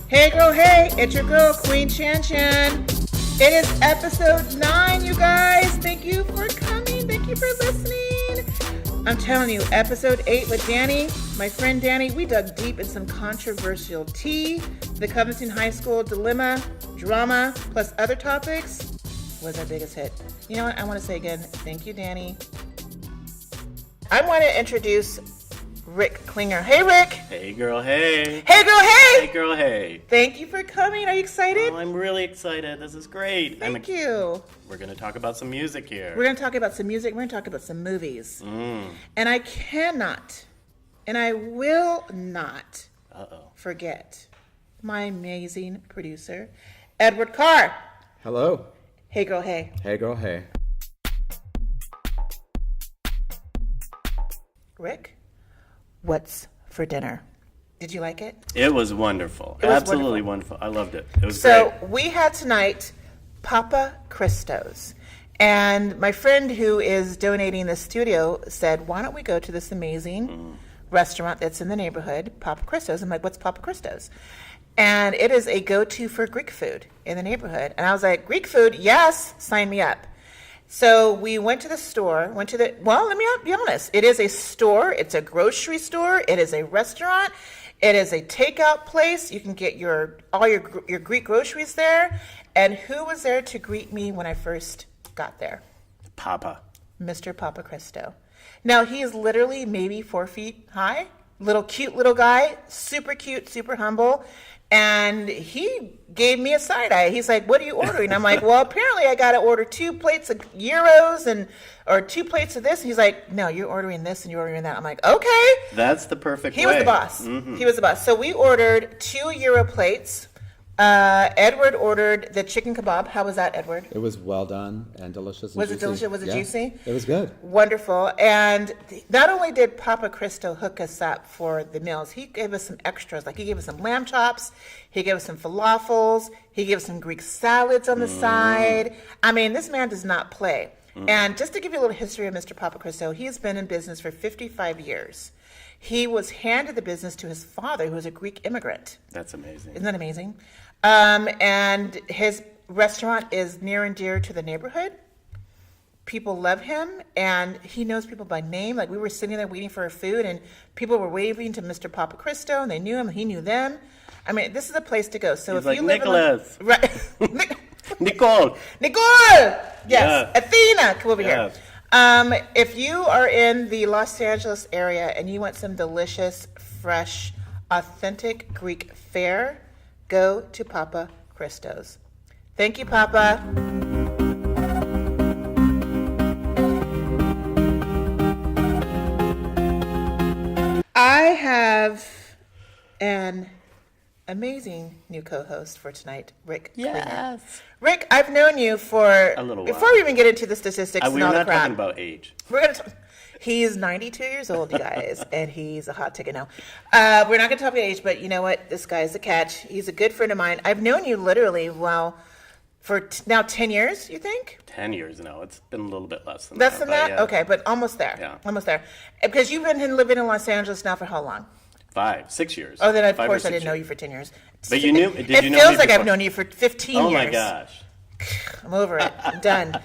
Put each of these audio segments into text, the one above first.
Hey girl, hey, it's your girl, Queen ShanShan. It is episode 9, you guys. Thank you for coming. Thank you for listening. I'm telling you, episode 8 with Danny, my friend Danny, we dug deep in some controversial tea. The Covington High School dilemma, drama, plus other topics was our biggest hit. You know what? I want to say again, thank you, Danny. I want to introduce Ric Klinger. Hey, Ric. Hey, girl, hey. Hey, girl, hey. Hey, girl, hey. Thank you for coming. Are you excited? Oh, I'm really excited. This is great. Thank you. We're going to talk about some music here. We're going to talk about some music. We're going to talk about some movies. And I cannot, and I will not forget my amazing producer, Edward Carr. Hello. Hey, girl, hey. Hey, girl, hey. Ric, what's for dinner? Did you like it? It was wonderful. It was Absolutely wonderful. I loved it. It was So great. we had tonight Papa Christos. And my friend who is donating the studio said, why don't we go to this amazing restaurant that's in the neighborhood, Papa Christos. I'm like, what's Papa Christos? And it is a go-to for Greek food in the neighborhood. And I was like, Greek food? Yes, sign me up. So we went to the store, let me be honest. It is a store. It's a grocery store. It is a restaurant. It is a takeout place. You can get all your Greek groceries there. And who was there to greet me when I first got there? Papa. Mr. Papa Christo. Now, he is literally maybe 4 feet high. Cute little guy. Super cute, super humble. And he gave me a side eye. He's like, what are you ordering? I'm like, well, apparently I got to order 2 plates of gyros or 2 plates of this. And he's like, no, you're ordering this and you're ordering that. I'm like, okay. That's the perfect way. He was the boss. He was the boss. So we ordered 2 gyro plates. Edward ordered the chicken kebab. How was that, Edward? It was well done and delicious. Was it delicious? Was it juicy? It was good. Wonderful. And not only did Papa Christo hook us up for the meals, he gave us some extras. Like he gave us some lamb chops, he gave us some falafels, he gave us some Greek salads on the side. I mean, this man does not play. And just to give you a little history of Mr. Papa Christo, he's been in business for 55 years. He was handed the business to his father, who was a Greek immigrant. That's amazing. Isn't that amazing? And his restaurant is near and dear to the neighborhood. People love him, and he knows people by name. Like, we were sitting there waiting for our food, and people were waving to Mr. Papa Christo, and they knew him, he knew them. I mean, this is a place to go. So He's if like, you live Nicholas. Right. Nicole. Yes. Yeah. Athena, come over Yeah. here. If you are in the Los Angeles area and you want some delicious, fresh, authentic Greek fare, go to Papa Christos. Thank you, Papa. I have an amazing new co-host for tonight, Ric Klinger. Yes. Ric, I've known you for A little before while. we even get into the statistics and We're all the not crap. talking about age. We're gonna. He's 92 years old, you guys, and he's a hot ticket now. We're not gonna talk about age, but you know what? This guy's a catch. He's a good friend of mine. I've known you literally for now 10 years. You think? 10 years now. It's been a little bit less than Less that. than that? Yeah. Okay, but almost there. Yeah. Almost there. Because you've been living in Los Angeles now for how long? 5, 6 years. Oh, then of 5 or course I 6 didn't know years. you for 10 years. But you knew. Did It you know feels me like I've before? known you for 15 Oh years. my gosh. I'm over it. I'm done.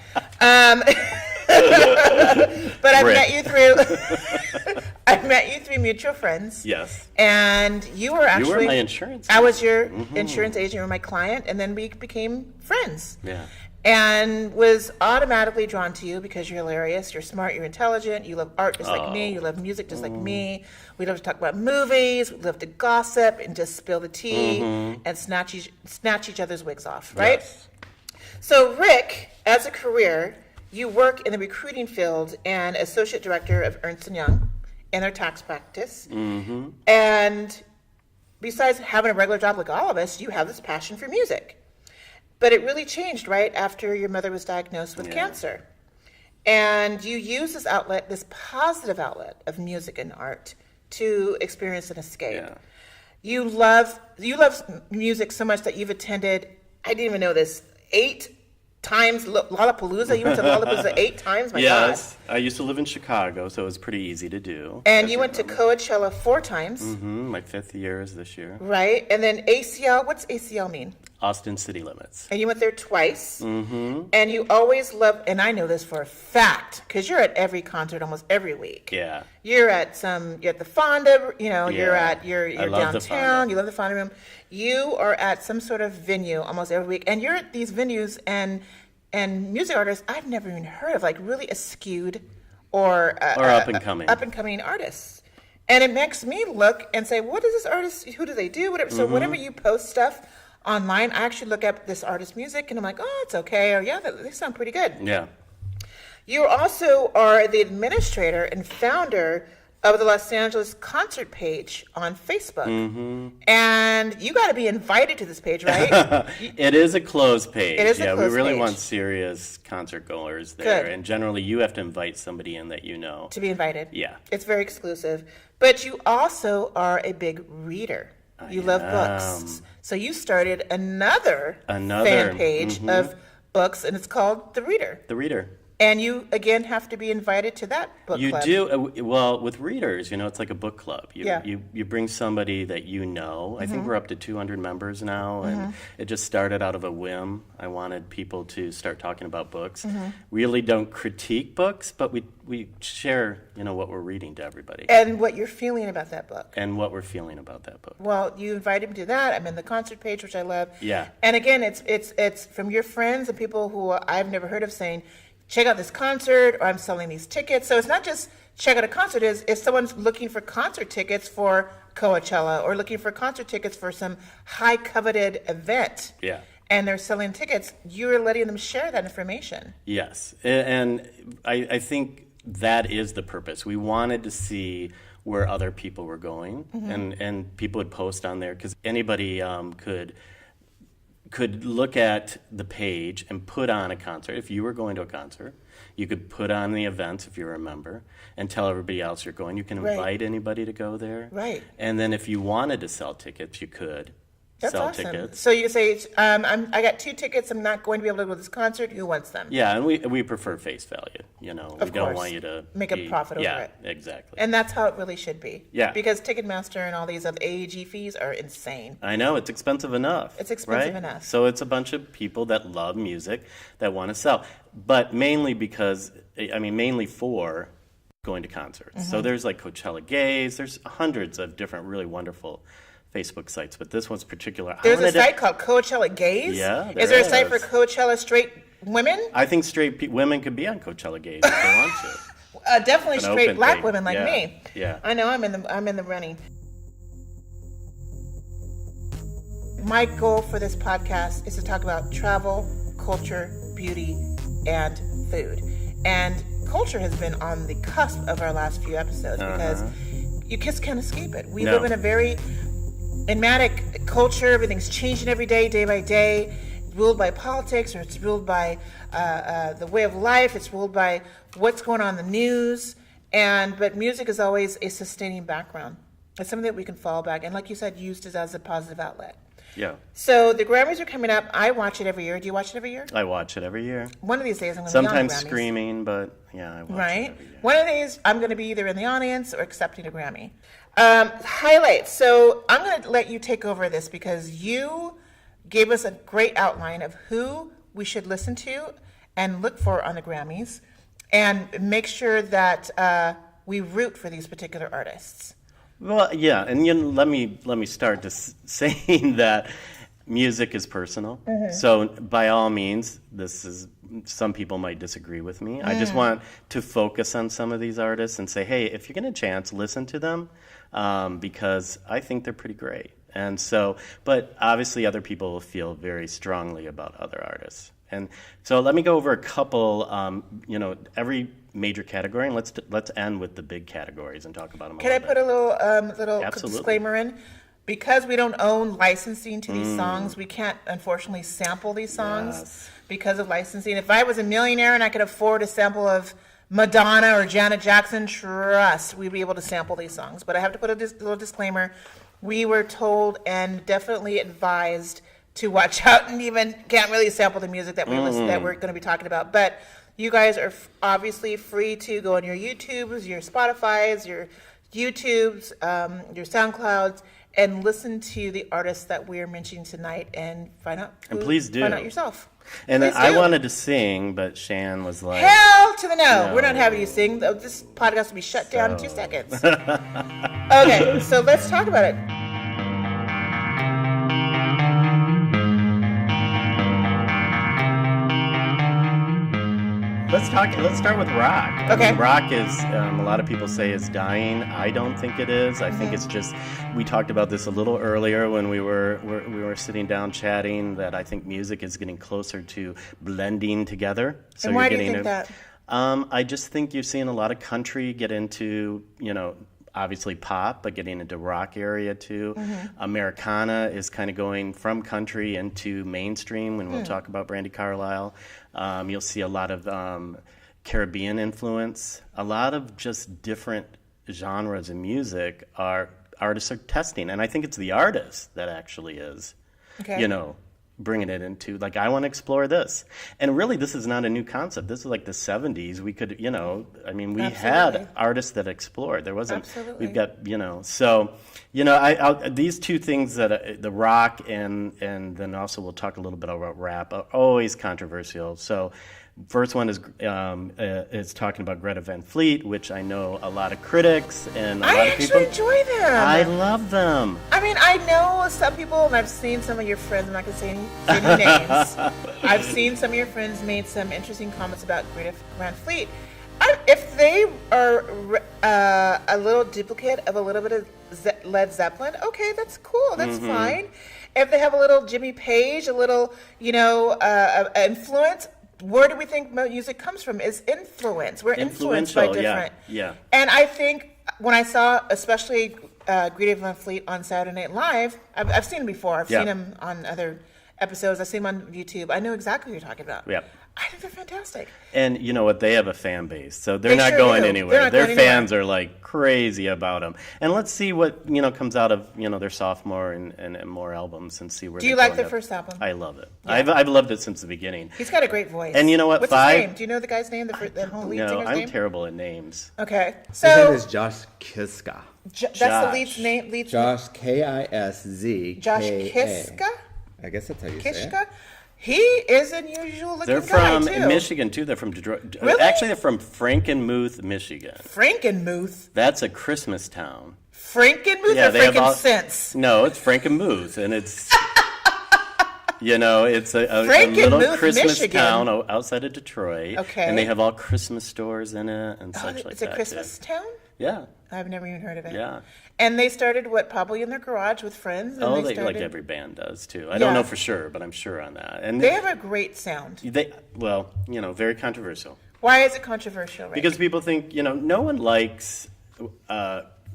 But I met you through. I met you through mutual friends. Yes. And you were actually. You were my insurance I was your insurance agent. You were my client, and then we became friends. Yeah. And was automatically drawn to you because you're hilarious, you're smart, you're intelligent, you love art just like me, you love music just like me. We love to talk about movies, we love to gossip and just spill the tea and snatch each other's wigs off, right? Yes. So Ric, as a career, you work in the recruiting field and associate director of Ernst & Young in their tax practice. And besides having a regular job like all of us, you have this passion for music. But it really changed right after your mother was diagnosed with cancer. And you use this outlet, this positive outlet of music and art to experience an escape. Yeah. You love music so much that you've attended, I didn't even know this, 8 times Lollapalooza. You went to Lollapalooza 8 times. My Yes, God. I used to live in Chicago, so it was pretty easy to do. And you went to Coachella 4 times. My 5th year is this year. Right. And then ACL. What's ACL mean? Austin City Limits. And you went there twice. And you always love, and I know this for a fact, because you're at every concert almost every week. Yeah. You're at the Fonda, you're Yeah. you're I love the downtown, Fonda. you love the Fonda Room. You are at some sort of venue almost every week, and you're at these venues and music artists I've never even heard of, like really eschewed or up and coming artists. And it makes me look and say, what is this artist? Who do they do? Whatever. So whenever you post stuff online, I actually look up this artist's music, and I'm like, oh, it's okay, or yeah, they sound pretty good. Yeah. You also are the administrator and founder of the Los Angeles concert page on Facebook. And you got to be invited to this page, right? It is a closed page. It is a yeah, closed we really page. want serious concert goers there. Good. And generally, you have to invite somebody in that you know. To be invited. Yeah. It's very exclusive. But you also are a big reader. You love books. So you started another fan page of books, and it's called The Reader. The Reader. And you, again, have to be invited to that book You club. do. Well, with readers, it's like a book club. Yeah. You bring somebody that you know. I think we're up to 200 members now, and it just started out of a whim. I wanted people to start talking about books. Really don't critique books, but we share, what we're reading to everybody. And what you're feeling about that book. And what we're feeling about that book. Well, you invited me to that. I'm in the concert page, which I love. Yeah. And again, it's from your friends and people who I've never heard of saying, check out this concert, or I'm selling these tickets. So it's not just check out a concert. If someone's looking for concert tickets for Coachella or looking for concert tickets for some high coveted event, Yeah. and they're selling tickets, you're letting them share that information. Yes. And I think that is the purpose. We wanted to see where other people were going, and people would post on there, because anybody could look at the page and put on a concert. If you were going to a concert, you could put on the events if you're a member and tell everybody else you're going. You can invite anybody to go there. Right. And then if you wanted to sell tickets, you could That's sell awesome. tickets. So you say, I got 2 tickets. I'm not going to be able to go to this concert. Who wants them? Yeah, and we prefer face value. We don't course. want you to Make a profit over it. Yeah, exactly. And that's how it really should be. Yeah. Because Ticketmaster and all these other AEG fees are insane. I know, it's expensive enough. It's expensive right? enough. So it's a bunch of people that love music that want to sell, but mainly for going to concerts. So there's like Coachella Gays, there's hundreds of different really wonderful Facebook sites, but this one's particular. There's a site called Coachella Gays? Yeah, Is there a site for is. Coachella straight women? I think straight women could be on Coachella Gays if they want to. Definitely An straight open black thing. women like Yeah, me. yeah. I know I'm in the running. My goal for this podcast is to talk about travel, culture, beauty, and food. And culture has been on the cusp of our last few episodes because you just can't escape it. We live in a very enigmatic culture. Everything's changing every day, day by day. Ruled by politics, or it's ruled by the way of life. It's ruled by what's going on in the news. But music is always a sustaining background. It's something that we can fall back, and like you said, used as a positive outlet. Yeah. So the Grammys are coming up. I watch it every year. Do you watch it every year? I watch it every year. One of these days, I'm going to be on the Sometimes Grammys. screaming, but yeah, I watch it Right? every year. One of these, I'm going to be either in the audience or accepting a Grammy. Highlights. So I'm going to let you take over this because you gave us a great outline of who we should listen to and look for on the Grammys, and make sure that we root for these particular artists. Well, yeah, and let me start saying that music is personal. So by all means, some people might disagree with me. I just want to focus on some of these artists and say, hey, if you get a chance, listen to them, because I think they're pretty great. And so, but obviously other people will feel very strongly about other artists. And so let me go over a couple, every major category, and let's end with the big categories and talk about them. Can I put a little Absolutely. disclaimer in? Because we don't own licensing to these songs, we can't unfortunately sample these songs because of licensing. If I was a millionaire and I could afford a sample of Madonna or Janet Jackson, trust, we'd be able to sample these songs. But I have to put a little disclaimer. We were told and definitely advised to watch out, and even can't really sample the music that we listen, that we're going to be talking about. But you guys are obviously free to go on your YouTubes, your Spotifys, your YouTubes, your SoundClouds, and listen to the artists that we're mentioning tonight and find out. And please do. Find out yourself. And Please I do. wanted to sing, but Shan was like, Hell to the no. No. We're not having you sing. This podcast will be shut down in 2 seconds. Okay, so let's talk about it. Let's start with rock. Okay. I mean, rock is, a lot of people say is dying. I don't think it is. I think it's just, we talked about this a little earlier when we were sitting down chatting, that I think music is getting closer to blending together. So And why you're do you getting think that? I just think you're seeing a lot of country get into, obviously pop, but getting into rock area too. Americana is kind of going from country into mainstream when we'll talk about Brandi Carlile. You'll see a lot of Caribbean influence, a lot of just different genres of music artists are testing. And I think it's the artist that actually is, bringing it into, like, I want to explore this. And really, this is not a new concept. This is like the 70s. We could, we Absolutely. had artists that explored. There wasn't, Absolutely. we've got, these two things that the rock and then also we'll talk a little bit about rap are always controversial. So first one is talking about Greta Van Fleet, which I know a lot of critics and a lot of people. I actually enjoy them. I love them. I mean, I know some people, and I've seen some of your friends, I'm not going to say any names. I've seen some of your friends made some interesting comments about Greta Van Fleet. If they are a little duplicate of a little bit of Led Zeppelin, okay, that's cool, that's fine. If they have a little Jimmy Page, a little, influence, where do we think music comes from? Is influence. We're influenced by different. Yeah. And I think when I saw, especially Greta Van Fleet on Saturday Night Live, I've seen him before. I've seen him on other episodes. I've seen him on YouTube. I know exactly what you're talking about. Yeah. I think they're fantastic. And you know what? They have a fan base, so they're They not sure going do. anywhere. They're not Their going fans are like crazy about them. And let's see what comes out of their sophomore and more albums, and see where. Do you like their first album? I love it. Yeah. I've loved it since the beginning. He's got a great voice. And you know what? What's his name? Do you know the guy's name? The whole lead No, singer's I'm name? terrible at names. Okay, His so name is Josh Kiska. that's Josh. the lead's name. Lead's Josh Kisz. Josh Kiska. I guess that's how you say it. Kishka. He is an unusual looking They're guy from too. Michigan too. They're from Detroit. Really? Actually, they're from Frankenmuth, Michigan. Frankenmuth. That's a Christmas town. Frankenmuth Yeah, or they have all- frankincense? No, it's Frankenmuth, and it's it's a little Frankenmuth, Christmas Michigan. town outside of Detroit. Okay. And they have all Christmas stores in it and such like It's that. a Christmas too. town? Yeah. I've never even heard of it. Yeah. And they started probably in their garage with friends. And Like started, every band does too. I Yeah. don't know for sure, but I'm sure on that. And They have a great sound. very controversial. Why is it controversial, right? Because people think, no one likes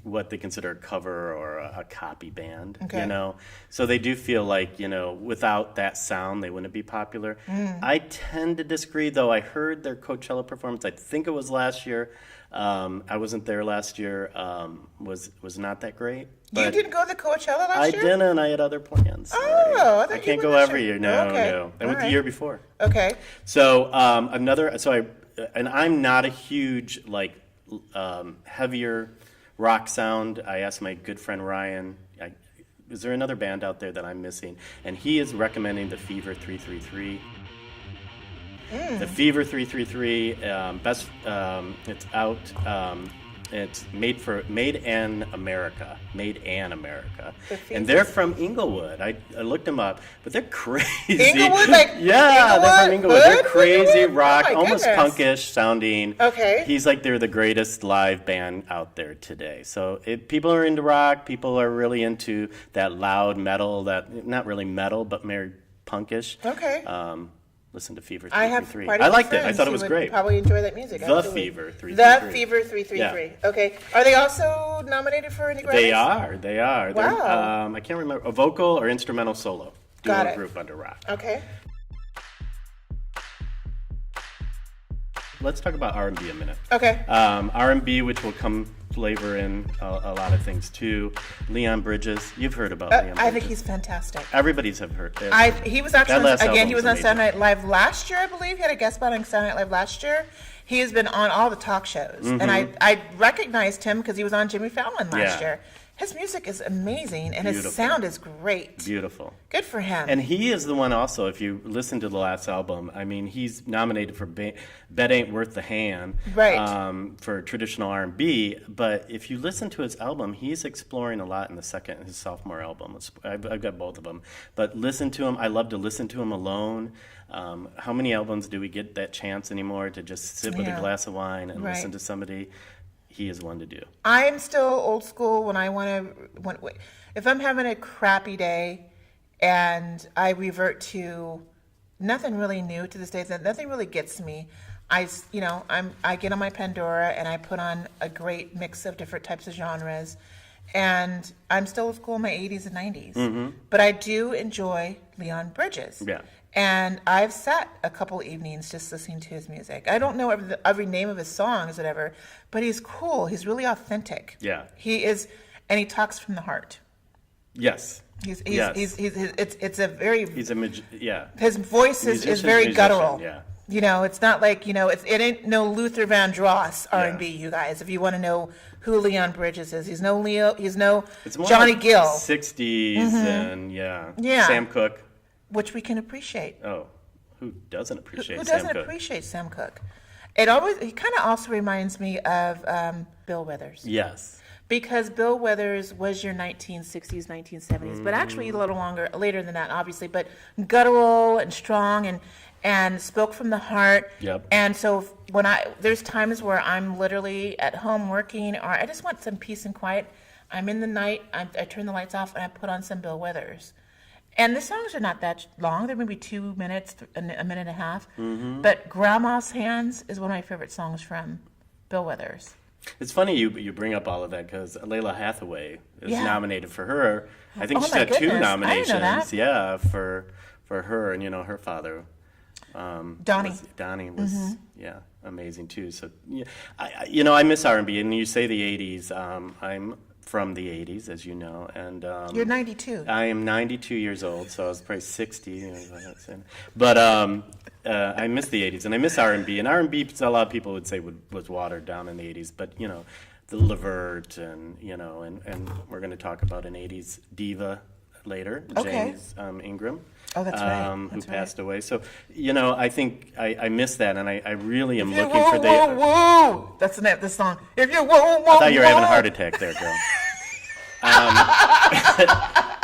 what they consider a cover or a copy band, Okay. So they do feel like, without that sound, they wouldn't be popular. I tend to disagree, though. I heard their Coachella performance, I think it was last year. I wasn't there last year, was not that great. You But didn't go to the Coachella last I year? didn't. I had other plans. Oh, I thought I you can't went go this every year. year. No, Okay. no. I All went the right. year before. Okay. So and I'm not a huge heavier rock sound. I asked my good friend Ryan, is there another band out there that I'm missing? And he is recommending the Fever 333. The Fever 333, best. It's out. It's made in America, and they're from Inglewood. I looked them up, but they're crazy. Inglewood, yeah, they're from Inglewood. They're Hood? crazy Inglewood? rock, Oh my almost goodness. punkish sounding. Okay. He's like they're the greatest live band out there today. So people are into rock. People are really into that loud metal. That not really metal, but very punkish. Okay. Listen to Fever I have 333. quite a I few liked it. I friends thought it who was would great. Probably enjoy that music. The absolutely. Fever 333. The Fever 333. Yeah. Okay. Are they also nominated for any Grammys? They are. They are. They're, Wow. I can't remember a vocal or instrumental solo. Got Duo it. group under rock. Okay. Let's talk about R&B a minute. Okay. R&B, which will come flavor in a lot of things too. Leon Bridges, you've heard about Leon Bridges. I think he's fantastic. Everybody's have heard. He was actually, he was on amazing. Saturday Night Live last year, I believe. He had a guest spot on Saturday Night Live last year. He has been on all the talk shows. Mm-hmm. And I recognized him because he was on Jimmy Fallon last Yeah. year. His music is amazing, and Beautiful. his sound is great. Beautiful. Good for him. And he is the one also, if you listen to the last album, I mean, he's nominated for Bet Ain't Worth the Hand Right. For traditional R&B. But if you listen to his album, he's exploring a lot in his sophomore album. I've got both of them. But listen to him. I love to listen to him alone. How many albums do we get that chance anymore to just sit with a Yeah. glass of wine and Right. listen to somebody? He is one to do. I'm still old school when I if I'm having a crappy day and I revert to nothing really new to this day, that nothing really gets me. I get on my Pandora and I put on a great mix of different types of genres, and I'm still old school in my 80s and 90s. But I do enjoy Leon Bridges. Yeah. And I've sat a couple evenings just listening to his music. I don't know every name of his songs, whatever, but he's cool. He's really authentic. Yeah. He is, and he talks from the heart. Yes. It's a very, his voice is very guttural. Yeah. You know, it's not like, it ain't no Luther Vandross R&B, you guys, if you want to know who Leon Bridges is. He's no It's more Johnny like Gill, 60s and Yeah. Sam Cooke. which we can appreciate. Oh, who doesn't appreciate Who Sam doesn't Cooke? appreciate Sam Cooke? He kind of also reminds me of Bill Withers. Yes. Because Bill Withers was your 1960s, 1970s, but actually a little later than that, obviously, but guttural and strong and spoke from the heart. Yep. And so there's times where I'm literally at home working, or I just want some peace and quiet. I'm in the night, I turn the lights off, and I put on some Bill Withers. And the songs are not that long. They're maybe 2 minutes, a minute and a half. But Grandma's Hands is one of my favorite songs from Bill Withers. It's funny you bring up all of that because Layla Hathaway is Yeah. nominated for her. I think Oh she's my had 2 goodness. I nominations. didn't know that. Yeah, for her and her father. Donnie was amazing too. So yeah, I miss R&B, and you say the 80s. I'm from the 80s, as you know, and You're 92. I am 92 years old, so I was probably 60. But I miss the 80s, and I miss R&B. And R&B, a lot of people would say was watered down in the 80s. But the Levert, and and we're going to talk about an 80s diva later, Okay. James Ingram. Oh, that's right. Who passed away. So I think I miss that, and I really am If you looking woo, for the. woo, woo. That's the name of the song. If you woo, woo, I thought you were having a woo. heart attack there, girl.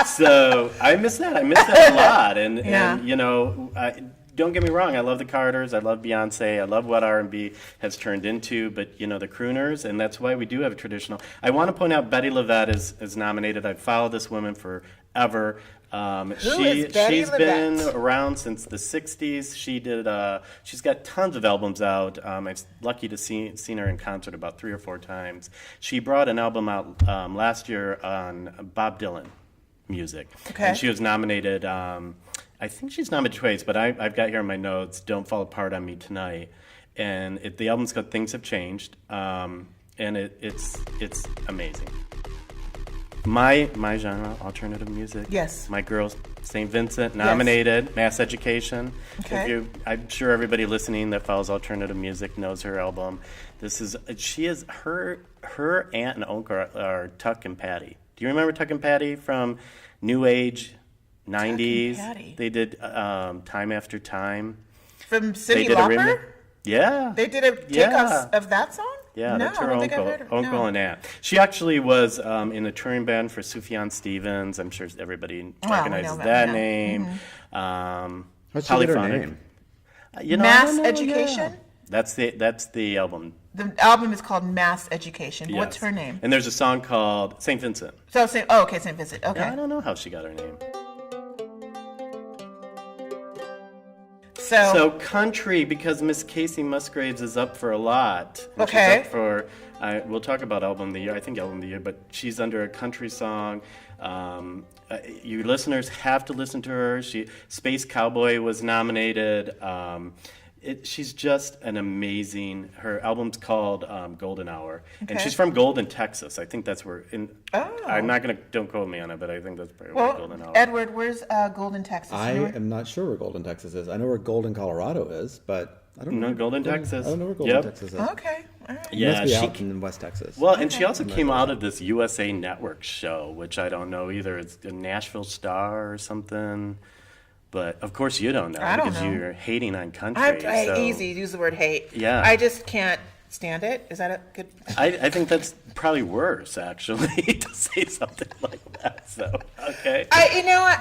So I miss that. I miss that a lot, and don't get me wrong. I love the Carters. I love Beyonce. I love what R&B has turned into. But the crooners, and that's why we do have a traditional. I want to point out Betty LaVette is nominated. I've followed this woman forever. is Betty She's been LaVette? around since the '60s. She's got tons of albums out. I was lucky to seen her in concert about 3 or 4 times. She brought an album out last year on Bob Dylan music, Okay. and she was nominated. I think she's nominated twice, but I've got here in my notes, "Don't Fall Apart on Me Tonight," and the album's got "Things Have Changed," and it's amazing. My genre, alternative music. Yes. My girls, St. Vincent, nominated. Mass Education. Okay. I'm sure everybody listening that follows alternative music knows her album. Her aunt and uncle are Tuck and Patty. Do you remember Tuck and Patty from New Age, 90s? Patty. They did Time After Time. From They Cyndi did a Lauper? remix. Yeah. They did a takeoff of that song? Yeah, no, that's I her don't think I've heard uncle, of it. No. and aunt. She actually was in a touring band for Sufjan Stevens. I'm sure everybody recognizes know that that, name. How'd she get her Polyphonic. name? Mass Education? That's the album. The album is called Mass Education. What's Yes. her name? And there's a song called St. Vincent. Okay, St. Vincent. Okay. I don't know how she got her name. So country, because Miss Casey Musgraves is up for a lot. And Okay. She's up for, we'll talk about album of the year. I think album of the year, but she's under a country song. You listeners have to listen to her. Space Cowboy was nominated. she's just an amazing. Her album's called Golden Hour, and Okay. she's from Golden, Texas. I think that's where. Oh. I'm not gonna. Don't quote me on it, but I think that's probably where Golden Well, Hour. Edward, where's Golden, Texas? I You know where- am not sure where Golden, Texas is. I know where Golden, Colorado is, but I don't know. No, Golden, Texas. I don't know where Golden, Yep. Texas is. Okay, all right. It Yeah, must be she. out in West Texas. Well, and she also came out of this USA Network show, which I don't know either. It's a Nashville Star or something. But of course you don't know I don't because know. you're hating on country. so Easy, use the word hate. Yeah. I just can't stand it. Is that a good? I think that's probably worse, actually, to say something like that. So, okay.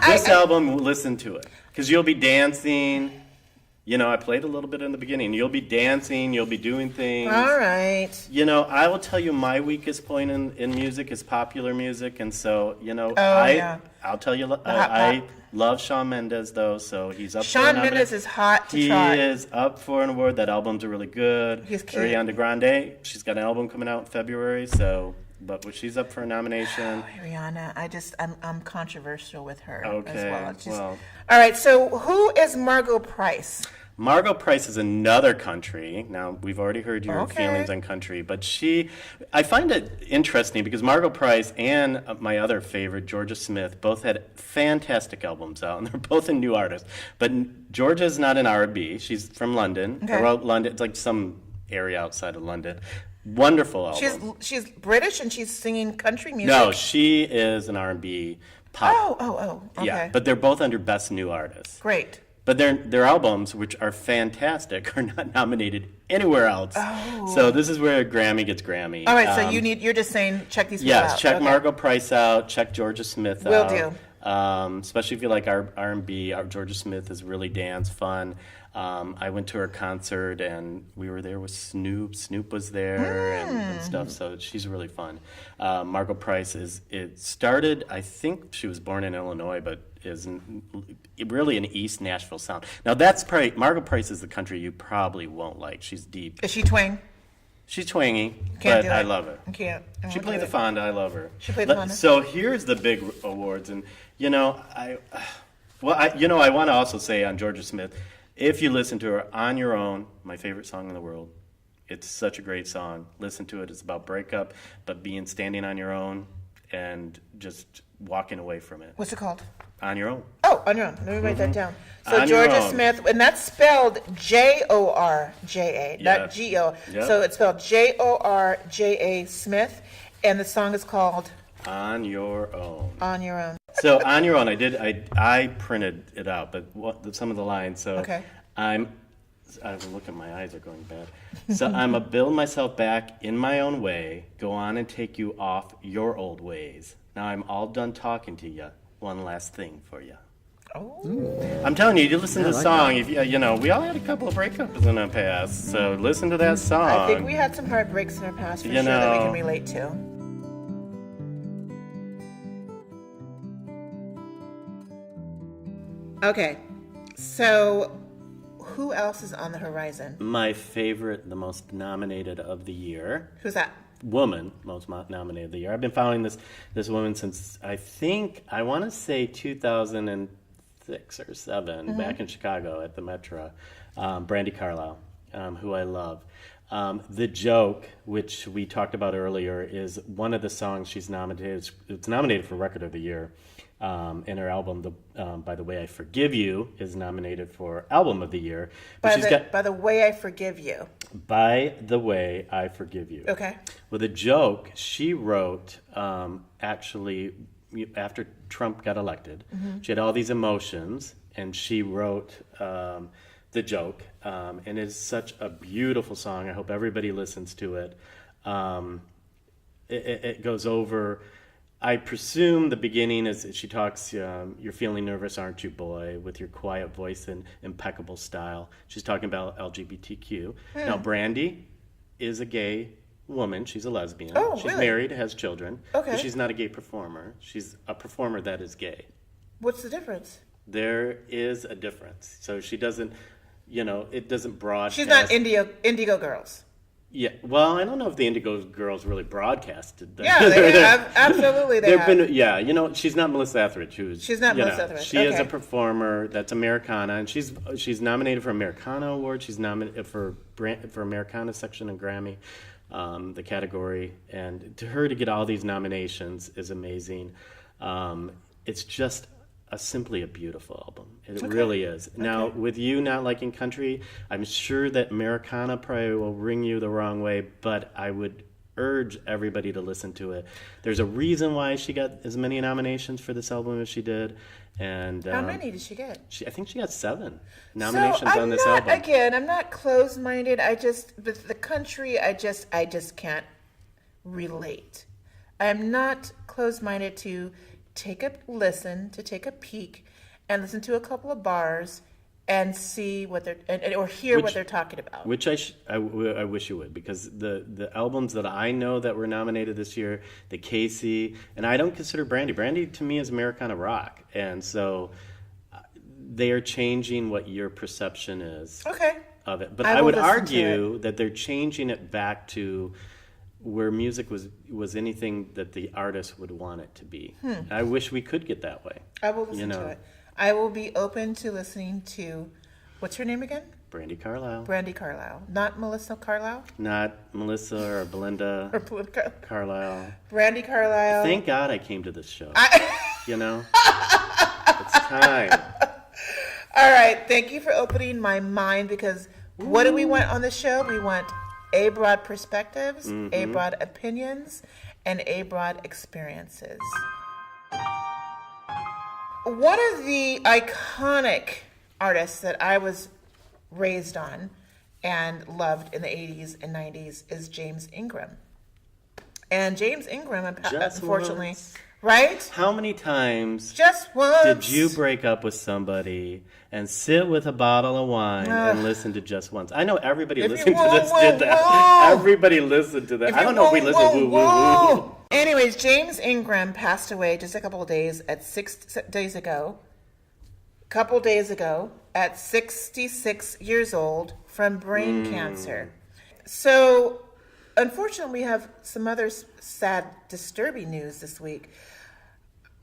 This album, listen to it. Because you'll be dancing. You know, I played a little bit in the beginning. You'll be dancing. You'll be doing things. All right. You know, I will tell you my weakest point in music is popular music. And so, you know, yeah. I'll tell you, hot I pop. love Shawn Mendes, though. So he's up for Shawn an award. Mendes is hot to He trot. is up for an award. That albums are really good. He's cute. Ariana Grande, she's got an album coming out in February. So, but she's up for a nomination. Rihanna, I'm controversial with her as Okay, well. It's just, well. All right, so who is Margot Price? Margot Price is another country. Now, we've already heard your Okay. feelings on country, but I find it interesting because Margot Price and my other favorite, Georgia Smith, both had fantastic albums out, and they're both a new artists. But Georgia's not an R&B. She's from London. Okay. Well, London, it's like some area outside of London. Wonderful album. She's British and she's singing country music. No, she is an R&B pop. Oh, okay. Yeah, but they're both under Best New Artist. Great. But their albums, which are fantastic, are not nominated anywhere else. Oh. So this is where Grammy gets Grammy. All right, so you're just saying check these people out. Yes, check Okay. Margot Price out, check Georgia Smith Will out. do. Especially if you like R&B. Georgia Smith is really dance fun. I went to her concert and we were there with Snoop. Snoop was there and stuff, so she's really fun. Margot Price it started, I think she was born in Illinois, but is really an East Nashville sound. Now that's probably, Margot Price is the country you probably won't like. She's deep. Is she twang? She's twangy, Can't but do it. I love her. I can't. I She won't played do the it. Fonda. I love her. She played the Fonda. So here's the big awards, and you know, I want to also say on Georgia Smith, if you listen to her on your own, my favorite song in the world. It's such a great song. Listen to it. It's about breakup, but standing on your own and just walking away from it. What's it called? On your own. Oh, on your own. Let me write that down. So On your Georgia own. Smith, and that's spelled Jorja, Yeah. not G-O. Yep. So it's spelled Jorja Smith, and the song is called On Your Own. On Your Own. So on your own, I printed it out, but some of the lines. So Okay. look at my eyes are going bad. So I'm a build myself back in my own way, go on and take you off your old ways. Now I'm all done talking to you. One last thing for you. Oh. I'm telling you, you listen to the like song. If you know, we all had a couple of breakups in our past, so listen to that song. I think we had some heartbreaks in our past for You sure that we know. can relate to. Okay, so who else is on the horizon? My favorite, the most nominated of the year. Who's that? Woman, most nominated of the year. I've been following this woman since I want to say 2006 or 7, back in Chicago at the Metro. Brandi Carlile, who I love. The Joke, which we talked about earlier, is one of the songs she's nominated. It's nominated for Record of the Year. And her album, By the Way I Forgive You, is nominated for Album of the Year. But By the way I forgive you. By the Way I Forgive You. Okay. With a joke, she wrote, actually, after Trump got elected, she had all these emotions, and she wrote The Joke. And it's such a beautiful song. I hope everybody listens to it. It goes over, I presume the beginning is she talks, you're feeling nervous, aren't you, boy, with your quiet voice and impeccable style. She's talking about LGBTQ. Now, Brandi is a gay woman. She's a lesbian. Oh, she's really? married, has children. Okay. But she's not a gay performer. She's a performer that is gay. What's the difference? There is a difference. So she doesn't, it doesn't broadcast. She's not Indigo Girls. Yeah, well, I don't know if the Indigo Girls really broadcasted that. Yeah, they have. Absolutely, they have. Yeah, she's not Melissa Etheridge. She's not Melissa Etheridge. She is a performer that's Americana, and she's nominated for Americana Award. She's nominated for Americana section and Grammy, the category. And to her to get all these nominations is amazing. It's just simply a beautiful album. It really is. Now, with you not liking country, I'm sure that Americana probably will ring you the wrong way, but I would urge everybody to listen to it. There's a reason why she got as many nominations for this album as she did. And how many did she get? I think she got 7 nominations on this album. Again, I'm not closed-minded. The country, I just can't relate. I'm not closed-minded to take a listen, to take a peek, and listen to a couple of bars and see what they're or hear what they're talking about. Which I wish you would, because the albums that I know that were nominated this year, the Casey, and I don't consider Brandi. Brandi to me is Americana rock, and so they are changing what your perception is of it. But I would argue that they're changing it back to where music was anything that the artist would want it to be. I wish we could get that way. I will listen to it. I will be open to listening to, what's her name again? Brandi Carlile. Brandi Carlile. Not Melissa Carlile? Not Melissa or Belinda Carlile. Brandi Carlile. Thank God I came to this show. It's time. All right. Thank you for opening my mind, because what do we want on the show? We want A-broad perspectives, A-broad opinions, and A-broad experiences. One of the iconic artists that I was raised on and loved in the 80s and 90s is James Ingram. And James Ingram, unfortunately, once. Right? How many times just once did you break up with somebody and sit with a bottle of wine and listen to Just Once? I know everybody listening to this did that. Everybody listened to that. I don't know if we listened to Woooo. Anyways, James Ingram passed away just a couple of days at 6 days ago. At 66 years old from brain cancer. So, unfortunately, we have some other sad, disturbing news this week.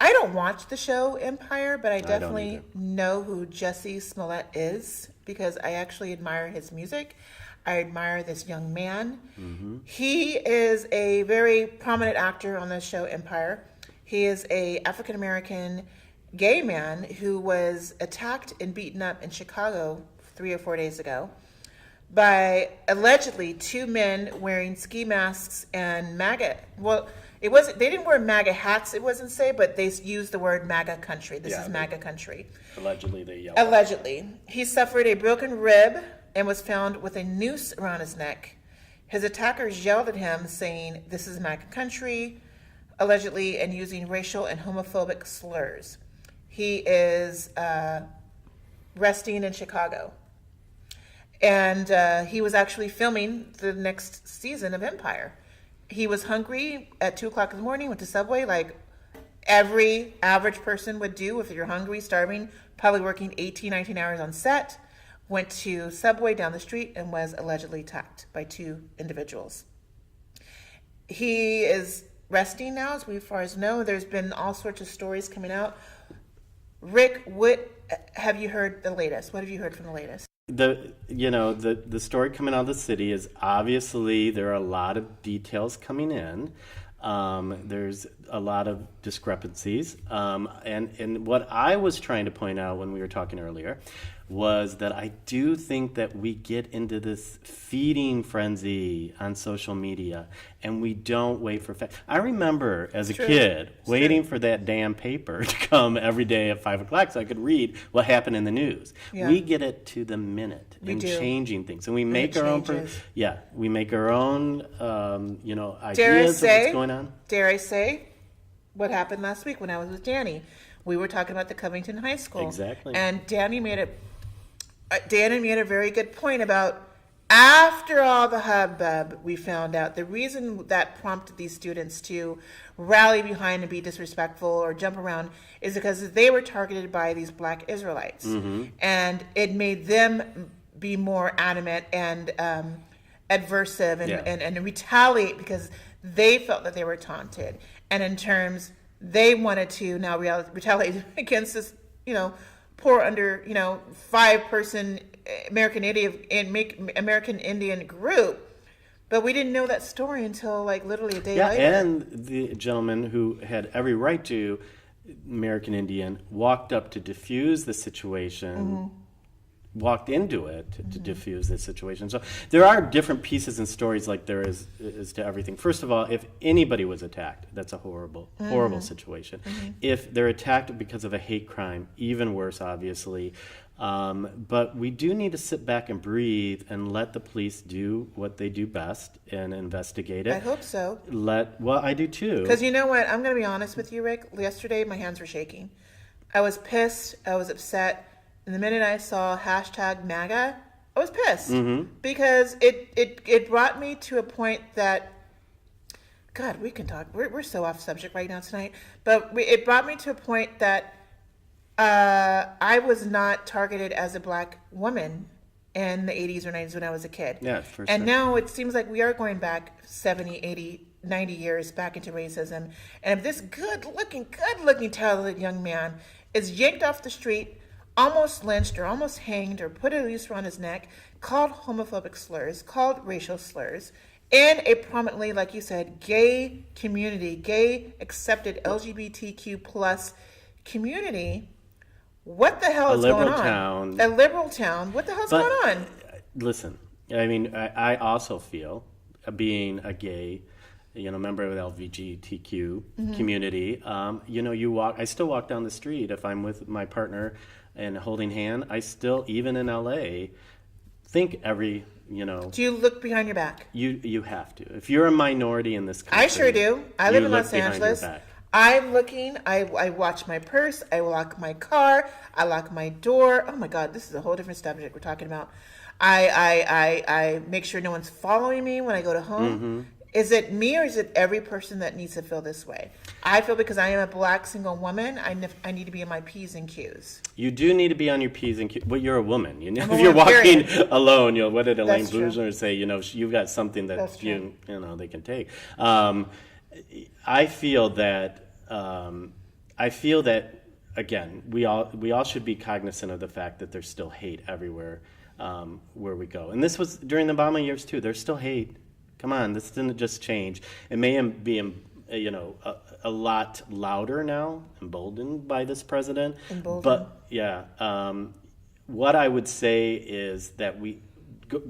I don't watch the show Empire, but I definitely know who Jussie Smollet is, because I actually admire his music. I admire this young man. He is a very prominent actor on the show Empire. He is a African American gay man who was attacked and beaten up in Chicago 3 or 4 days ago by allegedly 2 men wearing ski masks and MAGA. Well, it wasn't. They didn't wear MAGA hats. It wasn't say, but they used the word MAGA country. This is MAGA country. Allegedly, they yelled. Allegedly, he suffered a broken rib and was found with a noose around his neck. His attackers yelled at him, saying, "This is MAGA country," allegedly, and using racial and homophobic slurs. He is resting in Chicago. And he was actually filming the next season of Empire. He was hungry at 2 o'clock in the morning, went to Subway like every average person would do if you're hungry, starving, probably working 18, 19 hours on set, went to Subway down the street and was allegedly attacked by 2 individuals. He is resting now, as far as know. There's been all sorts of stories coming out. Rick, what have you heard the latest? What have you heard from the latest? The story coming out of the city is obviously there are a lot of details coming in. There's a lot of discrepancies. And what I was trying to point out when we were talking earlier was that I do think that we get into this feeding frenzy on social media and we don't wait for facts. I remember as a kid waiting for that damn paper to come every day at 5 o'clock so I could read what happened in the news. Yeah. We get it to the minute and changing things. And we make our own, we make our own, ideas of what's going on. Dare I say what happened last week when I was with Danny? We were talking about the Covington High School. Exactly. And Danny made a very good point about after all the hubbub, we found out the reason that prompted these students to rally behind and be disrespectful or jump around is because they were targeted by these Black Israelites. And it made them be more adamant and adversive and, Yeah. and retaliate because they felt that they were taunted. And in terms, they wanted to now retaliate against this, poor under, 5-person American Indian group. But we didn't know that story until like literally a day later. And the gentleman who had every right to, American Indian, walked up to diffuse the situation, walked into it to diffuse the situation. So there are different pieces and stories like there is to everything. First of all, if anybody was attacked, that's a horrible situation. If they're attacked because of a hate crime, even worse, obviously. But we do need to sit back and breathe and let the police do what they do best and investigate it. I hope so. Well, I do too. Because you know what? I'm going to be honest with you, Rick. Yesterday, my hands were shaking. I was pissed. I was upset. And the minute I saw hashtag MAGA, I was pissed. Because it brought me to a point that, God, we can talk. We're so off subject right now tonight. But it brought me to a point that I was not targeted as a black woman in the 80s or 90s when I was a kid. Yeah, for and sure. now it seems like we are going back 70, 80, 90 years back into racism. And if this good-looking, talented young man is yanked off the street, almost lynched or almost hanged or put a noose around his neck, called homophobic slurs, called racial slurs, in a prominently, like you said, gay community, gay accepted LGBTQ plus community, what the hell is going on? A liberal town. What the hell's going on? Listen, I mean, I also feel, being a gay, member of the LGBTQ community, I still walk down the street if I'm with my partner and holding hand. I still, even in LA, think every, Do you look behind your back? You have to. If you're a minority in this country. I sure do. I live in Los Angeles. Back. I'm looking, I watch my purse, I lock my car, I lock my door. Oh my God, this is a whole different subject we're talking about. I make sure no one's following me when I go to home. Is it me or is it every person that needs to feel this way? I feel because I am a black single woman, I need to be in my P's and Q's. You do need to be on your P's and Q's. Well, you're a woman. If woman, you're walking period. alone, what did Elaine That's true. Boozler say? You've got something that That's true. they can take. I feel that again, we all should be cognizant of the fact that there's still hate everywhere where we go. And this was during the Obama years too. There's still hate. Come on, this didn't just change. It may be a lot louder now, emboldened by this president. But yeah, what I would say is that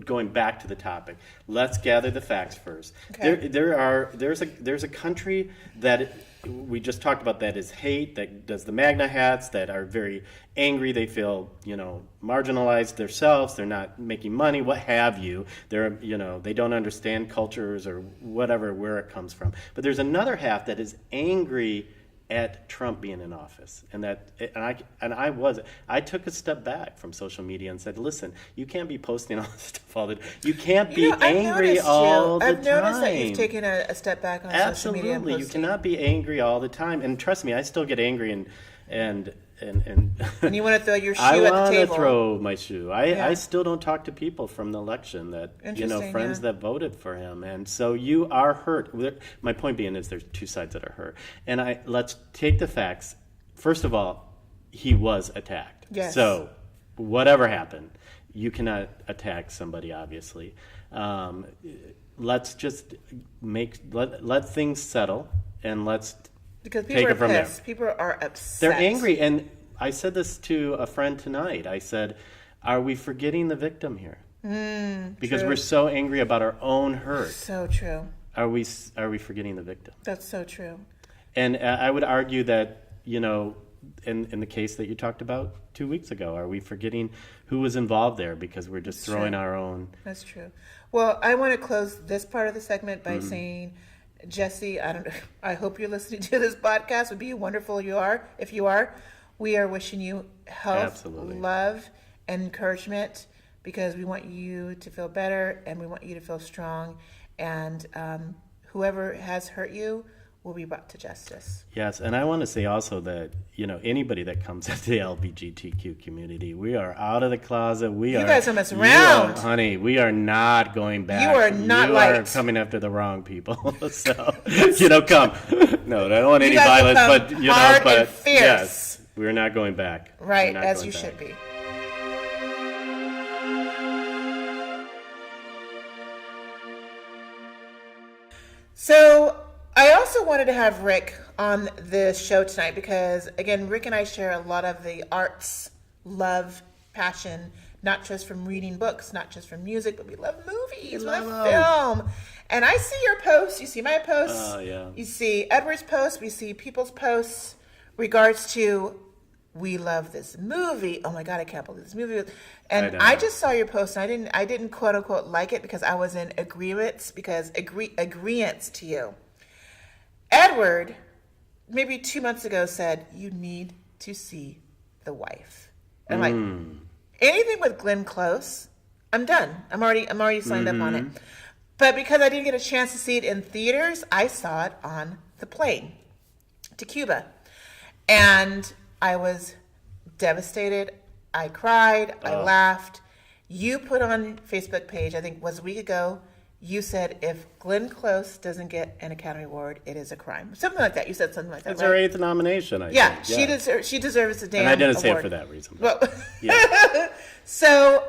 going back to the topic, let's gather the facts first. Okay. There's a country that we just talked about that is hate, that does the MAGA hats, that are very angry. They feel marginalized themselves. They're not making money, what have you. They're they don't understand cultures or whatever where it comes from. But there's another half that is angry at Trump being in office, I took a step back from social media and said, listen, you can't be posting all this stuff all the time. You can't be angry all the time. I've noticed that you've taken a step back on social media. Absolutely, you cannot be angry all the time. And trust me, I still get angry and and you want to throw your shoe I at the want to table. throw my shoe. I still don't talk to people from the election that friends that voted for him, and so you are hurt. My point being is there's two sides that are hurt, and let's take the facts. First of all, he was attacked. Yes. So whatever happened, you cannot attack somebody. Obviously, let's just let things settle, and let's. Because people are pissed. People are upset. They're angry. And I said this to a friend tonight. I said, are we forgetting the victim here? Because we're so angry about our own hurt. So true. Are we forgetting the victim? That's so true. And I would argue that, in the case that you talked about 2 weeks ago, are we forgetting who was involved there because we're just throwing our own... That's true. Well, I want to close this part of the segment by saying... Jussie, I hope you're listening to this podcast. It would be wonderful if you are. We are wishing you health, Absolutely. Love, and encouragement because we want you to feel better and we want you to feel strong. And whoever has hurt you, will be brought to justice. Yes, and I want to say also that, anybody that comes into the LGBTQ community, we are out of the closet. You guys don't mess around. Honey, we are not going back. You are not You light. are coming after the wrong people. So, come. No, I don't want any guys will violence, come but, hard but and fierce. yes, we're not going back. Right, We're not as going you back. should be. So I also wanted to have Rick on the show tonight because, again, Rick and I share a lot of the arts, love, passion, not just from reading books, not just from music, but we love movies, we love film. And I see your posts, you see my posts, you see Edward's posts, we see people's posts regards to, we love this movie. Oh my God, I can't believe this movie. And I just saw your post and I didn't quote unquote like it because I was in agreements to you. Edward, maybe 2 months ago, said, you need to see The Wife. And I'm like, anything with Glenn Close, I'm done. I'm already signed up on it. But because I didn't get a chance to see it in theaters, I saw it on the plane to Cuba. And I was devastated. I cried. I laughed. You put on Facebook page, I think it was a week ago, you said if Glenn Close doesn't get an Academy Award, it is a crime. Something like that. You said something like that. It's her 8th nomination, I yeah, think. she deserves a damn And I didn't say it award. for that reason. Well, Yeah. So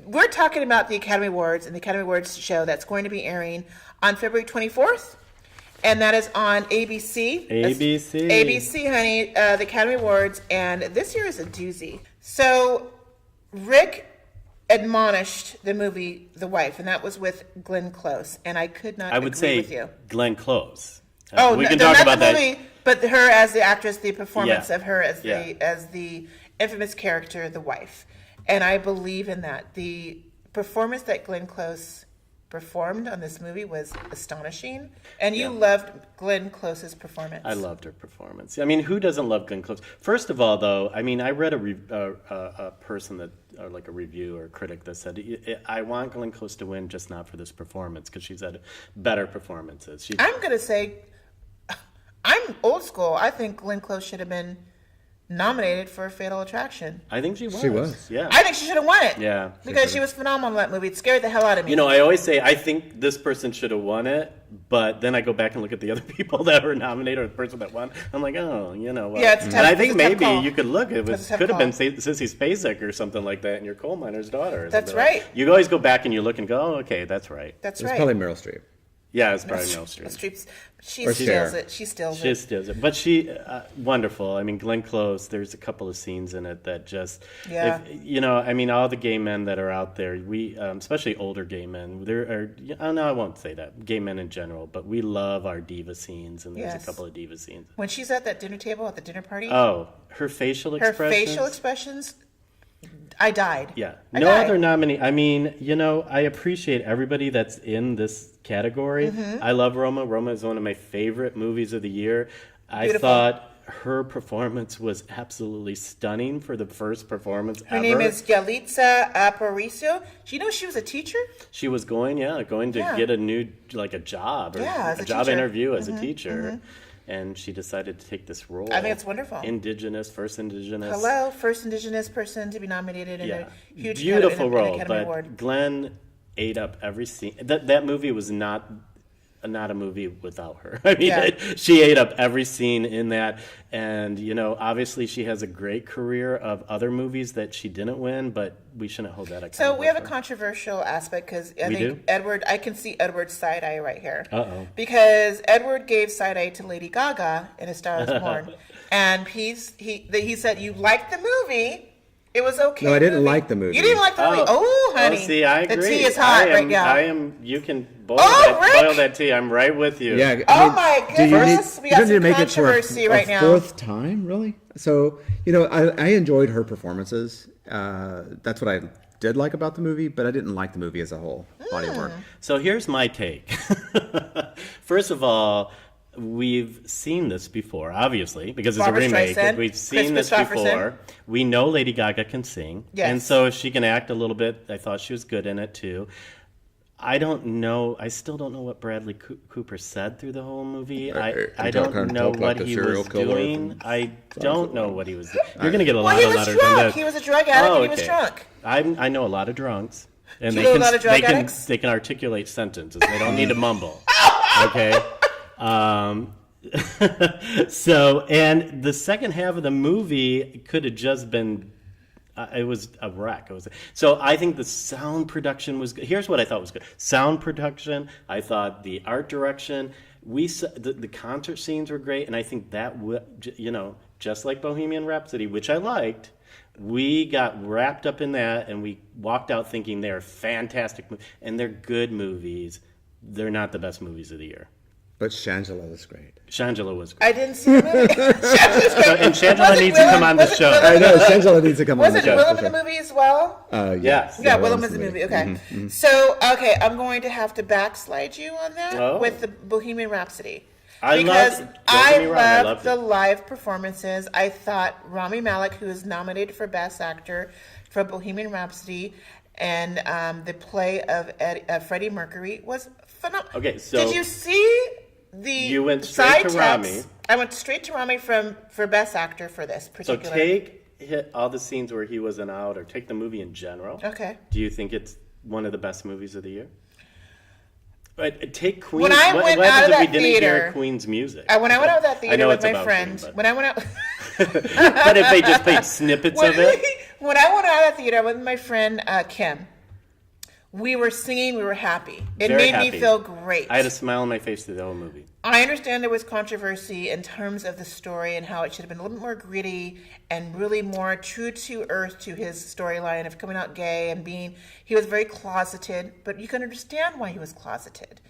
we're talking about the Academy Awards and the Academy Awards show that's going to be airing on February 24th. And that is on ABC. ABC. ABC, honey, the Academy Awards. And this year is a doozy. So Rick admonished the movie The Wife, and that was with Glenn Close. And I could not I would agree say with you. Glenn Close. Oh, we no, can no, talk not about the that. movie, but her as the actress, the performance Yeah. of her as Yeah. the infamous character, the wife. And I believe in that. The performance that Glenn Close performed on this movie was astonishing. And you loved Glenn Close's performance. I loved her performance. I mean, who doesn't love Glenn Close? First of all, though, I mean, I read a person that, or like a review or a critic that said, I want Glenn Close to win, just not for this performance, because she's had better performances. I'm going to say, I'm old school. I think Glenn Close should have been nominated for Fatal Attraction. I think she was. She was. Yeah. I think she should have won it. Yeah. Because she was phenomenal in that movie. It scared the hell out of me. You know, I always say I think this person should have won it, but then I go back and look at the other people that were nominated or the person that won. I'm like, oh, you know what? Yeah, it's a tough- and I think it's a tough maybe call. you could look. It It's a tough could have been call. Sissy Spacek or something like that, and your coal miner's daughter. or That's something like- right. You always go back and you look and go, oh, okay, that's right. That's It was right. probably Meryl Streep. Yeah, it's probably Meryl Streep. Streep's, she Or steals Cher. it. She steals She it. does it, but she wonderful. I mean, Glenn Close. There's a couple of scenes in it that just, Yeah. you know, I mean, all the gay men that are out there, we, especially older gay men. There are, oh no, I won't say that. Gay men in general, but we love our diva scenes, and there's Yes. a couple of diva scenes. When she's at that dinner table at the dinner party, Oh, her facial her expressions. facial expressions, I died. Yeah. I No died. other nominee. I mean, you know, I appreciate everybody that's in this category. Mm-hmm. I love Roma. Roma is one of my favorite movies of the year. I Beautiful. thought her performance was absolutely stunning for the first performance Her ever. name is Yalitza Aparicio. Do you know she was a teacher? She was going to Yeah. get a new, like a job or Yeah, as a a job teacher. Mm-hmm, interview as a teacher. And she decided to take this role. I think it's wonderful. First indigenous. Hello, first Indigenous person to be nominated in Yeah, a huge beautiful an role. Academy But Award. Glenn ate up every scene. That movie was not a movie without her. I mean, Yeah. she ate up every scene in that. And you know, obviously, she has a great career of other movies that she didn't win, but we shouldn't hold that accountable. So we have a for her. controversial aspect because I We think do? Edward, I can see Edward's side eye right here. Uh-oh. Because Edward gave side eye to Lady Gaga in A Star Is Born, and he said you liked the movie. It was okay. No, I didn't like the movie. You didn't like the movie. Oh, honey. see, I agree. The tea is hot right now. You can boil, Oh, Rick! boil that tea. I'm right with you. Yeah. Oh my do you goodness, we got you don't need some to make it for controversy right now. fourth time, really? So, you know, I enjoyed her performances. That's what I did like about the movie, but I didn't like the movie as a whole, body of work. So here's my take. First of all, we've seen this before, obviously, because it's Barbra a remake. Streisand, We've seen Chris this Christopherson. before. We know Lady Gaga can sing. Yes. And so if she can act a little bit, I thought she was good in it too. I don't know. I still don't know what Bradley Cooper said through the whole movie. I He don't kind of know talked what like a he serial was killer doing. I don't know what he was doing. You're going to get a Well, lot he of was letters on drunk. this. He was a drug addict, and he was okay. drunk. I know a lot of drunks. And Do you know a lot of drug they can addicts? they can articulate sentences. They don't need to mumble. Okay. So, and the second half of the movie could have just been. It was a wreck. So I think the sound production was good. Here's what I thought was good: sound production. I thought the art direction. The concert scenes were great, and I think that just like Bohemian Rhapsody, which I liked. We got wrapped up in that, and we walked out thinking they're fantastic, and they're good movies. They're not the best movies of the year. But Shangela was great. Shangela was great. I didn't see the movie. And Shangela needs to come on the show. I know, Shangela needs to come on the Wasn't show. Willem for in the sure. movie as well? Yes. Yeah, Willem is in the movie. Okay. So, I'm going to have to backslide you on that with the Bohemian Rhapsody. I because loved loved the it. live performances. I thought Rami Malek, who is nominated for Best Actor for Bohemian Rhapsody, and the play of Freddie Mercury was phenomenal. Okay, so did you see the you went straight to Rami. I went straight to Rami for Best Actor for this So particular. hit all the scenes where he wasn't out, or take the movie in general. Okay. Do you think it's one of the best movies of the year? But take Queen. When I went what out of happens if we that didn't theater, hear Queen's music? When I went out of that I theater know with it's my about friend, Queen, but- when I went out. But if they just played snippets of it, When I went out of the theater with my friend Kim, we were singing, we were happy. It Very made happy. me feel great. I had a smile on my face through the whole movie. I understand there was controversy in terms of the story and how it should have been a little bit more gritty and really more true to earth to his storyline of coming out gay and he was very closeted, but you can understand why he was closeted.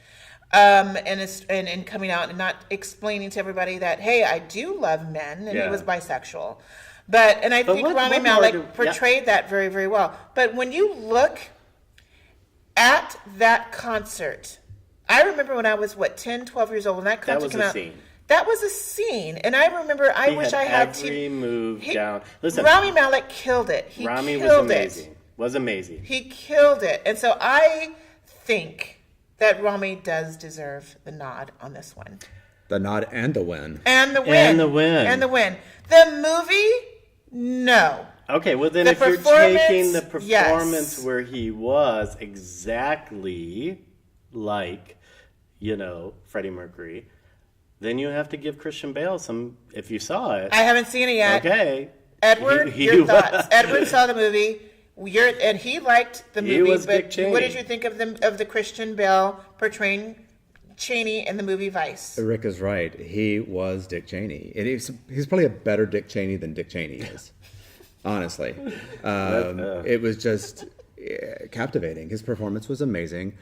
And coming out and not explaining to everybody that, hey, I do love men, and he was bisexual. And I think Rami Malek portrayed that very, very well. But when you look at that concert, I remember when I was, 10, 12 years old, when that concert came out. Scene. That was a scene. And I remember, I wish I had every move down. Listen, Rami Malek killed it. Rami was amazing. Was amazing. He killed it. And so I think that Rami does deserve the nod on this one. The nod and the win. And the win. And the win. And the win. The movie, no. Okay, well then The if you're performance, taking the performance yes. where he was exactly like, Freddie Mercury, then you have to give Christian Bale some, if you saw it. I haven't seen it yet. Okay. Edward, your thoughts. Edward saw the movie. And he liked the movie. He was but Dick Cheney. What did you think of the Christian Bale portraying Cheney in the movie Vice? Rick is right. He was Dick Cheney. And he's probably a better Dick Cheney than Dick Cheney is. Honestly. It was just captivating. His performance was amazing.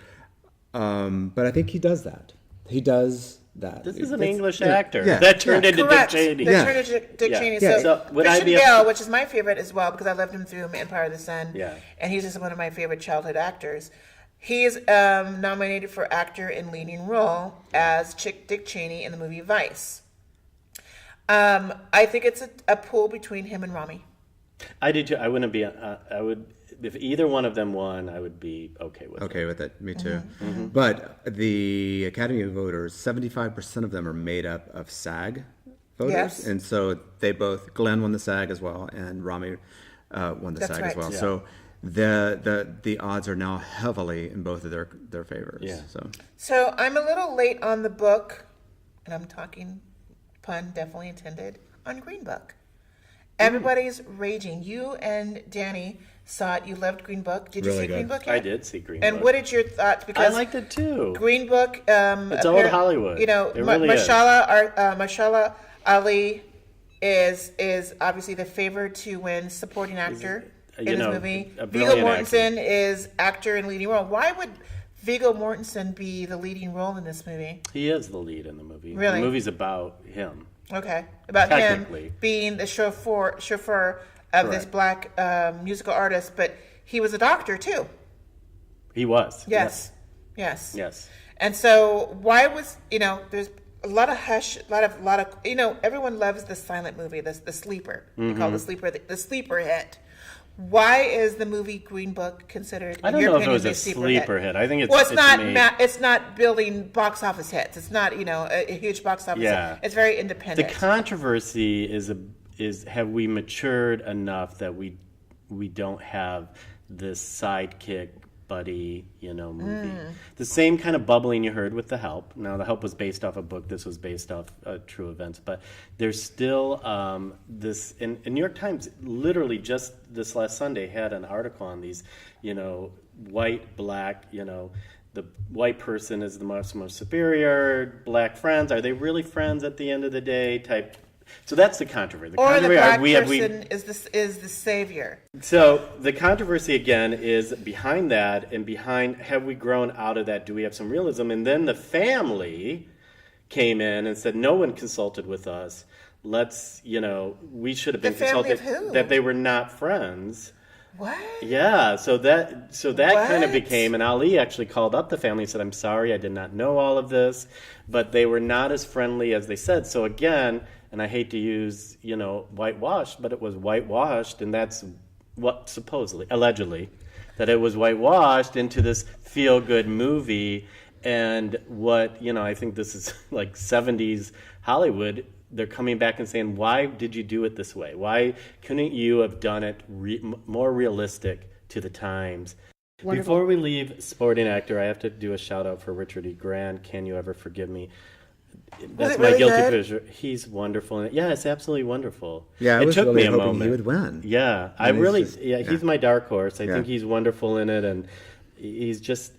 But I think he does that. He does that. This is an English actor yeah, that turned into Correct. Dick Cheney. That turned into Dick Cheney. Yeah. So would I Christian be Bale, which is my favorite as well, because I loved him through Empire of the Sun. Yeah. And he's just one of my favorite childhood actors. He is nominated for actor in leading role as Dick Cheney in the movie Vice. I think it's a pull between him and Rami. I did too. I wouldn't be. I would. If either one of them won, I would be okay with it. Okay with it. Me too. But the Academy voters, 75% of them are made up of SAG voters. Yes. And so Glenn won the SAG as well, and Rami won the That's SAG right. as well. Yeah. So the odds are now heavily in both of their favors. Yeah. So I'm a little late on the book, and I'm talking, pun definitely intended, on Green Book. Everybody's raging. You and Danny saw it. You loved Green Book. Did you Really see Green good. Book yet? I did see Green And Book. what did your thoughts? I Because liked it too. Green Book. It's old Hollywood. You know, It really is. Mashallah Ali is obviously the favorite to win supporting actor in this movie. a Viggo brilliant Mortensen is actor in leading role. Why would Viggo Mortensen be the leading role in this movie? He is the lead in the movie. Really? The movie's about him. Okay, about him Technically. being the chauffeur of this black musical artist, but he was a doctor too. He was. Yes. Yes. And so why was, there's a lot of hush, a lot of everyone loves the silent movie, the sleeper. We call it the sleeper hit. Why is the movie Green Book considered? I don't know if it was a sleeper hit. I think it's it's not building box office hits. It's not a huge box office hit. It's very independent. The controversy is have we matured enough that we don't have this sidekick buddy, movie. The same kind of bubbling you heard with The Help. Now, The Help was based off a book. This was based off true events. But there's still this... And New York Times literally just this last Sunday had an article on these, white, black, the white person is the most superior, black friends. Are they really friends at the end of the day type? So that's the controversy. The black person is the savior. So the controversy again is behind that, and behind have we grown out of that? Do we have some realism? And then the family came in and said, no one consulted with us. Let's, we should have been consulted. That they were not friends. What? Yeah, so that kind of became, and Ali actually called up the family and said, I'm sorry, I did not know all of this, but they were not as friendly as they said. So again, and I hate to use, whitewashed, but it was whitewashed, and that's what allegedly, that it was whitewashed into this feel-good movie, and what, I think this is like 70s Hollywood. They're coming back and saying, why did you do it this way? Why couldn't you have done it more realistic to the times? Wonderful. Before we leave sporting actor, I have to do a shout out for Richard E. Grant. Can You Ever Forgive Me? That's my guilty pleasure. He's wonderful in it. Yeah, it's absolutely wonderful. Yeah, it took really me a moment. He would win. Yeah, he's my dark horse. I think he's wonderful in it, and he's just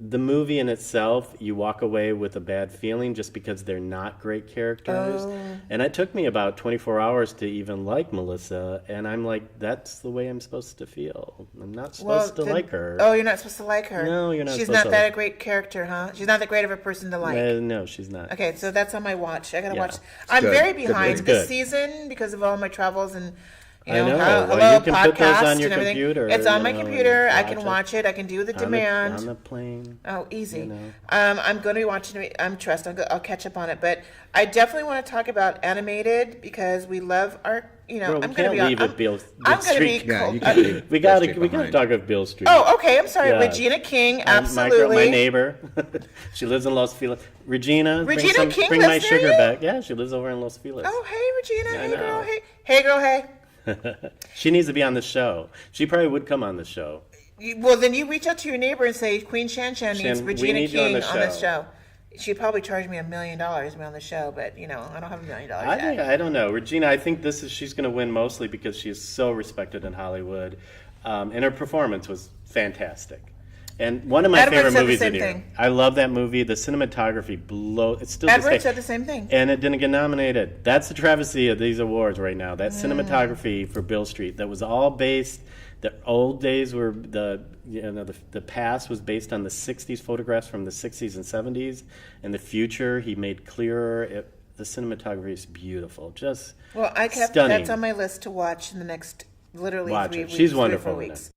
the movie in itself, you walk away with a bad feeling just because they're not great characters. Oh. And it took me about 24 hours to even like Melissa, and I'm like, that's the way I'm supposed to feel. I'm not supposed to like her. Oh, you're not supposed to like her? No, you're not She's supposed not that a great character, huh? She's not that great of a person to like? No, she's not. Okay, so that's on my watch. I gotta watch. I'm very behind this season because of all my travels and... I know. Hello, you can put those on your computer. It's on my computer. I can watch it. I can do the demand. On the plane. Oh, easy. I'm going to be watching it. I'm trust. I'll catch up on it. But I definitely want to talk about animated because we love our. Bro, I'm going to leave at Beale Street. We got to talk of Beale Street. Oh, okay. I'm sorry, Regina King. Absolutely. My neighbor. She lives in Los Feliz. Regina King. Bring my sugar back. Yeah, she lives over in Los Feliz. Oh, hey, Regina. Hey, girl. Hey, girl. Hey. She needs to be on the show. She probably would come on the show. Well, then you reach out to your neighbor and say, Queen ShanShan needs Regina King on the show. She'd probably charge me $1 million to be on the show, but I don't have $1 million. I don't know, Regina. I think she's going to win mostly because she is so respected in Hollywood, and her performance was fantastic. And one of my favorite movies in here. I love that movie. The cinematography It's still Edward said the same thing. And it didn't get nominated. That's the travesty of these awards right now. That cinematography for Beale Street that was all based. The old days were the past was based on the 60s photographs from the 60s and 70s, and the future he made clearer. The cinematography is beautiful. Just stunning. That's on my list to watch in the next literally 3 weeks. She's wonderful. 3 or 4 weeks.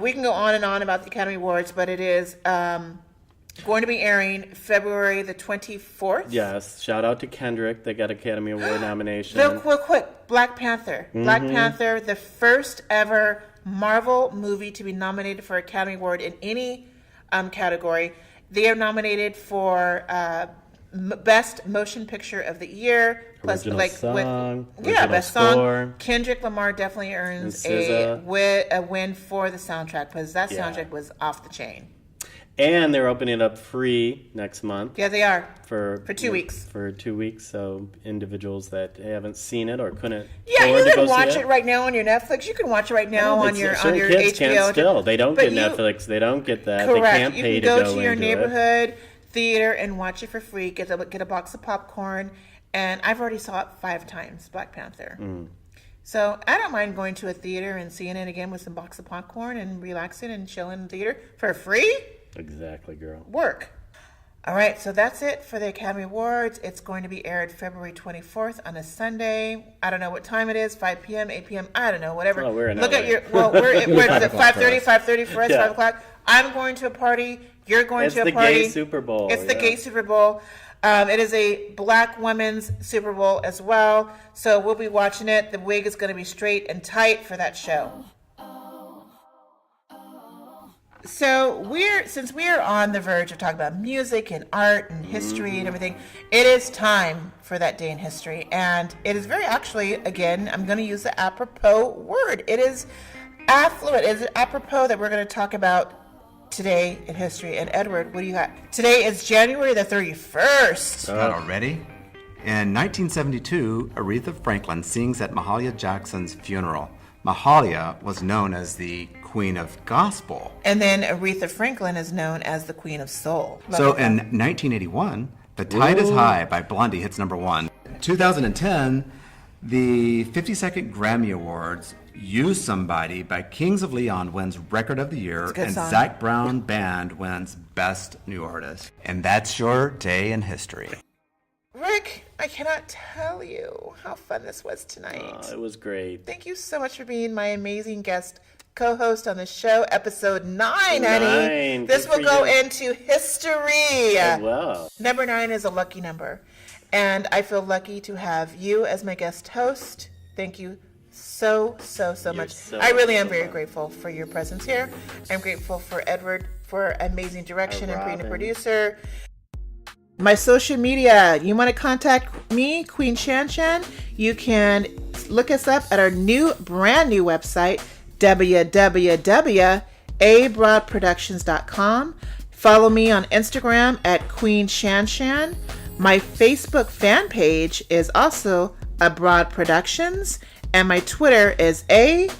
We can go on and on about the Academy Awards, but it is going to be airing February the 24th. Yes. Shout out to Kendrick. They got Academy Award nomination. Real quick. Black Panther. Mm-hmm. Black Panther, the first ever Marvel movie to be nominated for Academy Award in any category. They are nominated for Best Motion Picture of the Year. Original song. Best song. Kendrick Lamar definitely earns a win for the soundtrack because that soundtrack was off the chain. And they're opening it up free next month. Yeah, they are. For 2 weeks. For 2 weeks, so individuals that haven't seen it or couldn't. Yeah, you can watch it right now on your Netflix. You can watch it right now on your kids HBO. Can't still. They don't get Netflix. They don't get that. Correct. They can't pay to go into it. You can go to your neighborhood theater and watch it for free. Get a box of popcorn. And I've already saw it 5 times, Black Panther. So I don't mind going to a theater and seeing it again with some box of popcorn and relaxing and chilling in the theater for free. Exactly, girl. Work. All right, so that's it for the Academy Awards. It's going to be aired February 24th on a Sunday. I don't know what time it is, 5 p.m., 8 p.m., I don't know, whatever. Well, we're in Look LA. at your, we're at 5:30 for us, 5 o'clock. I'm going to a party. You're going to a party. It's the gay Super Bowl. It's the gay Super Bowl. It is a black women's Super Bowl as well, so we'll be watching it. The wig is going to be straight and tight for that show. So since we are on the verge of talking about music and art and history and everything, it is time for that day in history. And it is very actually, again, I'm going to use the apropos word. It is affluent. It is apropos that we're going to talk about today in history. And Edward, what do you got? Today is January the 31st. Not already? In 1972, Aretha Franklin sings at Mahalia Jackson's funeral. Mahalia was known as the Queen of Gospel. And then Aretha Franklin is known as the Queen of Soul. So in 1981, The Tide is High by Blondie hits number 1. 2010, the 52nd Grammy Awards, Use Somebody by Kings of Leon wins Record of the Year, and song. Zac Brown Band wins Best New Artist. And that's your day in history. Rick, I cannot tell you how fun this was tonight. It was great. Thank you so much for being my amazing guest co-host on the show, episode 9, honey. This will go into history. Wow. Number 9 is a lucky number, and I feel lucky to have you as my guest host. Thank you so much. I really am very grateful for your presence here. I'm grateful for Edward for amazing direction and being a producer. My social media, you want to contact me, Queen ShanShan, you can look us up at our brand new website, www.abroadproductions.com. Follow me on Instagram at Queen ShanShan. My Facebook fan page is also Abroad Productions, and my Twitter is _broad,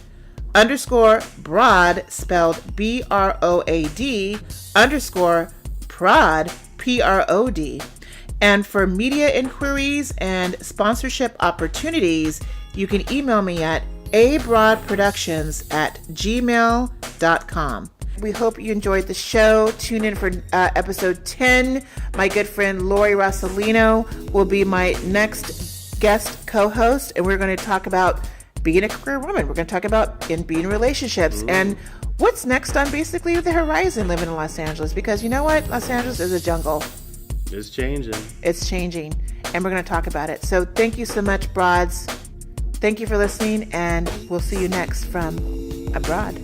spelled BROAD_prod, PROD. And for media inquiries and sponsorship opportunities, you can email me at abroadproductions@gmail.com. We hope you enjoyed the show. Tune in for episode 10. My good friend Lori Rossellino will be my next guest co-host, and we're going to talk about being a queer woman. We're going to talk about being in relationships and what's next on basically the horizon living in Los Angeles. Because you know what? Los Angeles is a jungle. It's changing. It's changing, and we're going to talk about it. So thank you so much, broads. Thank you for listening, and we'll see you next from Abroad.